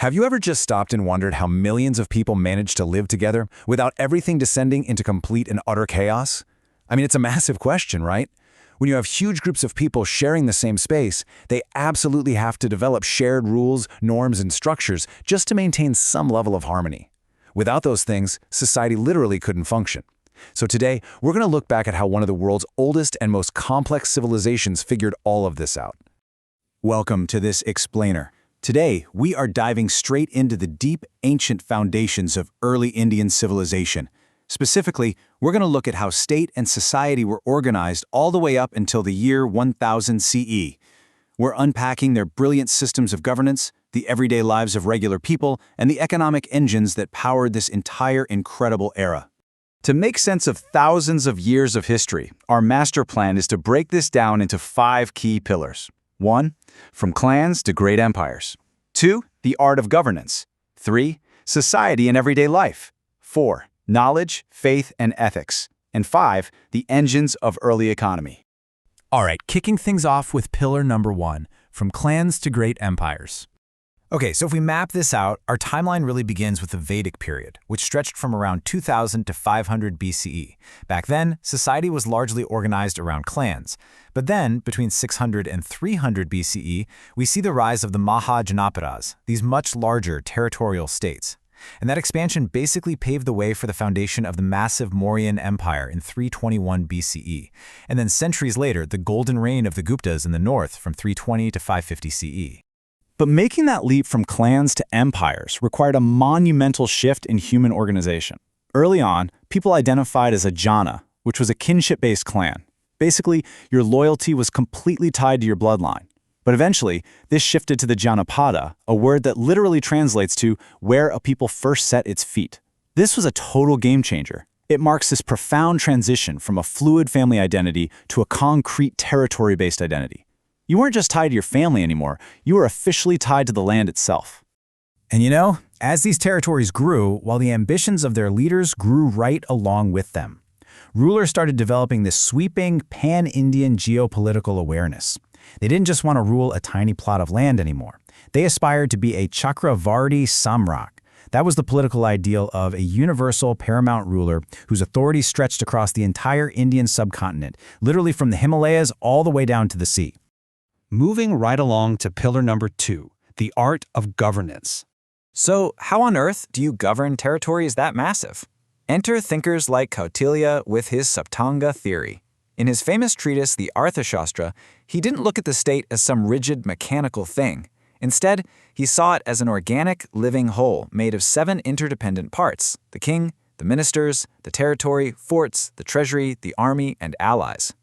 Have you ever just stopped and wondered how millions of people manage to live together without everything descending into complete and utter chaos? I mean, it's a massive question, right? When you have huge groups of people sharing the same space, they absolutely have to develop shared rules, norms, and structures just to maintain some level of harmony. Without those things, society literally couldn't function. So today, we're going to look back at how one of the world's oldest and most complex civilizations figured all of this out. Welcome to this explainer. Today, we are diving straight into the deep, ancient foundations of early Indian civilization. Specifically, we're going to look at how state and society were organized all the way up until the year 1000 CE. We're unpacking their brilliant systems of governance, the everyday lives of regular people, and the economic engines that powered this entire incredible era. To make sense of thousands of years of history, our master plan is to break this down into 5 key pillars. 1. From clans to great empires. 2. The art of governance. 3. Society and everyday life. 4. Knowledge, faith, and ethics. And 5. The engines of early economy. All right, kicking things off with pillar number 1, from clans to great empires. Okay, so if we map this out, our timeline really begins with the Vedic period, which stretched from around 2000 to 500 BCE. Back then, society was largely organized around clans. But then, between 600 and 300 BCE, we see the rise of the Mahajanapadas, these much larger territorial states. And that expansion basically paved the way for the foundation of the massive Mauryan Empire in 321 BCE. And then centuries later, the golden reign of the Guptas in the north from 320 to 550 CE. But making that leap from clans to empires required a monumental shift in human organization. Early on, people identified as a jana, which was a kinship-based clan. Basically, your loyalty was completely tied to your bloodline. But eventually, this shifted to the Janapada, a word that literally translates to where a people first set its feet. This was a total game changer. It marks this profound transition from a fluid family identity to a concrete territory-based identity. You weren't just tied to your family anymore, you were officially tied to the land itself. And you know, as these territories grew, while the ambitions of their leaders grew right along with them, rulers started developing this sweeping pan-Indian geopolitical awareness. They didn't just want to rule a tiny plot of land anymore. They aspired to be a Chakravarti Samrak. That was the political ideal of a universal paramount ruler whose authority stretched across the entire Indian subcontinent, literally from the Himalayas all the way down to the sea. Moving right along to pillar number 2, the art of governance. So, how on earth do you govern territories that massive? Enter thinkers like Kautilya with his Saptanga theory. In his famous treatise, the Arthashastra, he didn't look at the state as some rigid, mechanical thing. Instead, he saw it as an organic, living whole made of 7 interdependent parts: the king, the ministers, the territory, forts, the treasury, the army, and allies.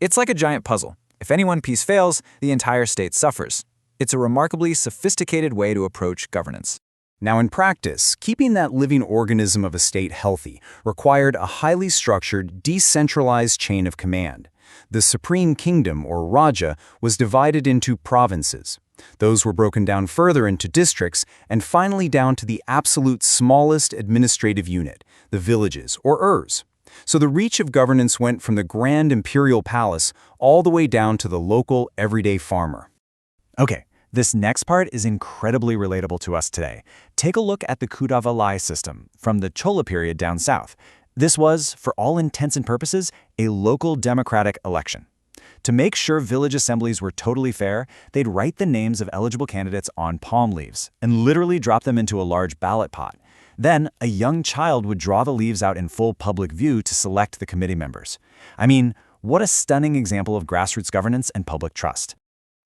It's like a giant puzzle. If any one piece fails, the entire state suffers. It's a remarkably sophisticated way to approach governance. Now in practice, keeping that living organism of a state healthy required a highly structured, decentralized chain of command. The supreme kingdom, or Raja, was divided into provinces. Those were broken down further into districts and finally down to the absolute smallest administrative unit, the villages, or urs. So the reach of governance went from the grand imperial palace all the way down to the local, everyday farmer. Okay, this next part is incredibly relatable to us today. Take a look at the Kudavalai system from the Chola period down south. This was, for all intents and purposes, a local democratic election. To make sure village assemblies were totally fair, they'd write the names of eligible candidates on palm leaves and literally drop them into a large ballot pot. Then, a young child would draw the leaves out in full public view to select the committee members. I mean, what a stunning example of grassroots governance and public trust.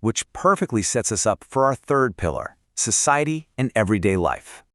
Which perfectly sets us up for our 3rd pillar, society and everyday life.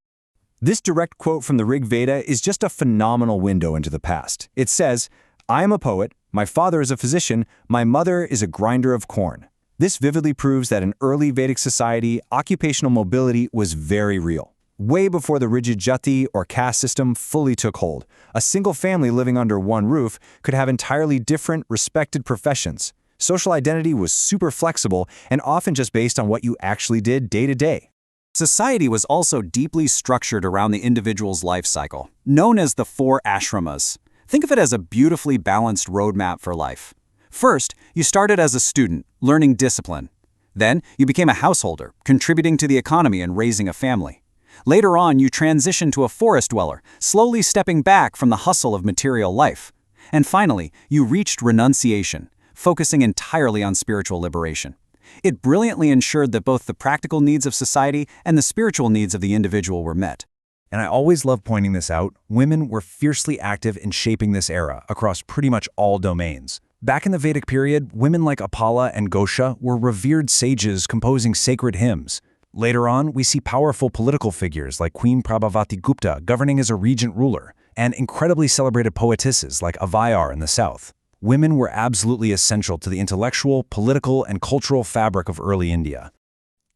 This direct quote from the Rig Veda is just a phenomenal window into the past. It says, "I am a poet, my father is a physician, my mother is a grinder of corn." This vividly proves that in early Vedic society, occupational mobility was very real. Way before the rigid jati or caste system fully took hold, a single family living under one roof could have entirely different, respected professions. Social identity was super flexible and often just based on what you actually did day to day. Society was also deeply structured around the individual's life cycle, known as the 4 ashramas. Think of it as a beautifully balanced roadmap for life. First, you started as a student, learning discipline. Then, you became a householder, contributing to the economy and raising a family. Later on, you transitioned to a forest dweller, slowly stepping back from the hustle of material life. And finally, you reached renunciation, focusing entirely on spiritual liberation. It brilliantly ensured that both the practical needs of society and the spiritual needs of the individual were met. And I always love pointing this out, women were fiercely active in shaping this era across pretty much all domains. Back in the Vedic period, women like Apala and Gosha were revered sages composing sacred hymns. Later on, we see powerful political figures like Queen Prabhavati Gupta governing as a regent ruler, and incredibly celebrated poetesses like Avayar in the south. Women were absolutely essential to the intellectual, political, and cultural fabric of early India.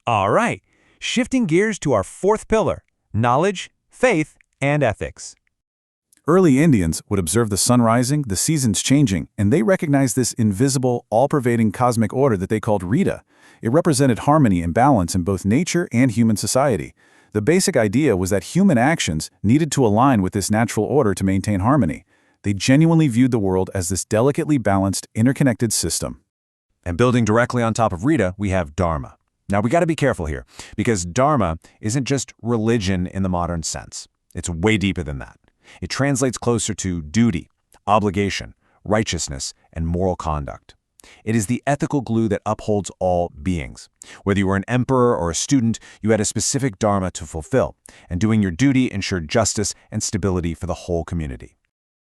All right, shifting gears to our fourth pillar, knowledge, faith, and ethics. Early Indians would observe the sun rising, the seasons changing, and they recognized this invisible, all-pervading cosmic order that they called Rita. It represented harmony and balance in both nature and human society. The basic idea was that human actions needed to align with this natural order to maintain harmony. They genuinely viewed the world as this delicately balanced, interconnected system. And building directly on top of Rita, we have Dharma. Now, we got to be careful here, because Dharma isn't just religion in the modern sense. It's way deeper than that. It translates closer to duty, obligation, righteousness, and moral conduct. It is the ethical glue that upholds all beings. Whether you were an emperor or a student, you had a specific dharma to fulfill, and doing your duty ensured justice and stability for the whole community.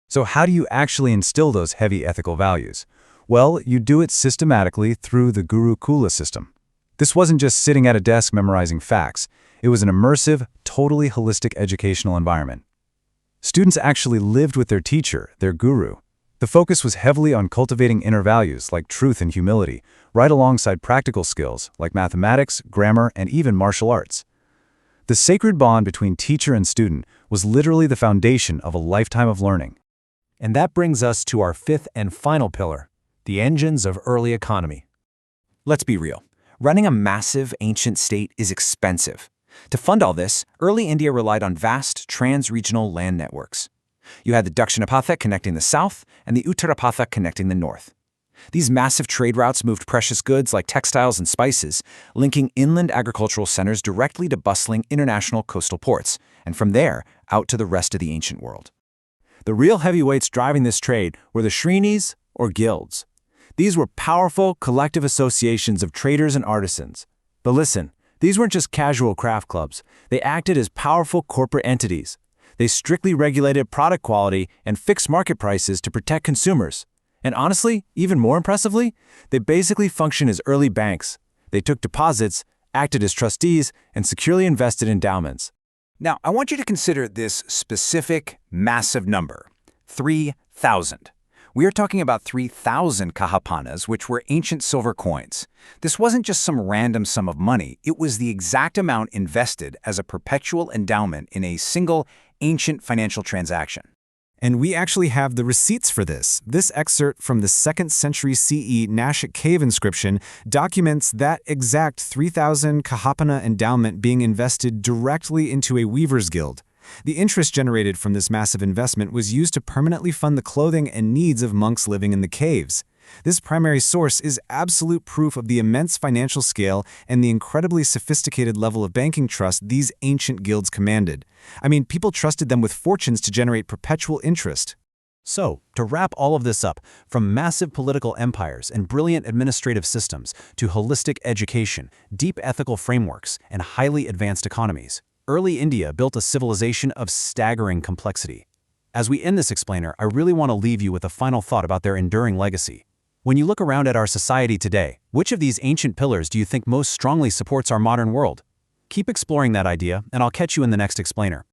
So how do you actually instill those heavy ethical values? Well, you do it systematically through the Gurukula system. This wasn't just sitting at a desk memorizing facts. It was an immersive, totally holistic educational environment. Students actually lived with their teacher, their guru. The focus was heavily on cultivating inner values like truth and humility, right alongside practical skills like mathematics, grammar, and even martial arts. The sacred bond between teacher and student was literally the foundation of a lifetime of learning. And that brings us to our fifth and final pillar, the engines of early economy. Let's be real. Running a massive ancient state is expensive. To fund all this, early India relied on vast trans-regional land networks. You had the Dakshinapatha connecting the south and the Uttarapatha connecting the north. These massive trade routes moved precious goods like textiles and spices, linking inland agricultural centers directly to bustling international coastal ports, and from there, out to the rest of the ancient world. The real heavyweights driving this trade were the Shrinis, or guilds. These were powerful, collective associations of traders and artisans. But listen, these weren't just casual craft clubs. They acted as powerful corporate entities. They strictly regulated product quality and fixed market prices to protect consumers. And honestly, even more impressively, they basically functioned as early banks. They took deposits, acted as trustees, and securely invested endowments. Now, I want you to consider this specific, massive number, 3,000. We are talking about 3,000 kahapanas, which were ancient silver coins. This wasn't just some random sum of money. It was the exact amount invested as a perpetual endowment in a single ancient financial transaction. And we actually have the receipts for this. This excerpt from the 2nd century CE Nashik cave inscription documents that exact 3,000 kahapana endowment being invested directly into a weaver's guild. The interest generated from this massive investment was used to permanently fund the clothing and needs of monks living in the caves. This primary source is absolute proof of the immense financial scale and the incredibly sophisticated level of banking trust these ancient guilds commanded. I mean, people trusted them with fortunes to generate perpetual interest. So, to wrap all of this up, from massive political empires and brilliant administrative systems to holistic education, deep ethical frameworks, and highly advanced economies, early India built a civilization of staggering complexity. As we end this explainer, I really want to leave you with a final thought about their enduring legacy. When you look around at our society today, which of these ancient pillars do you think most strongly supports our modern world? Keep exploring that idea, and I'll catch you in the next explainer.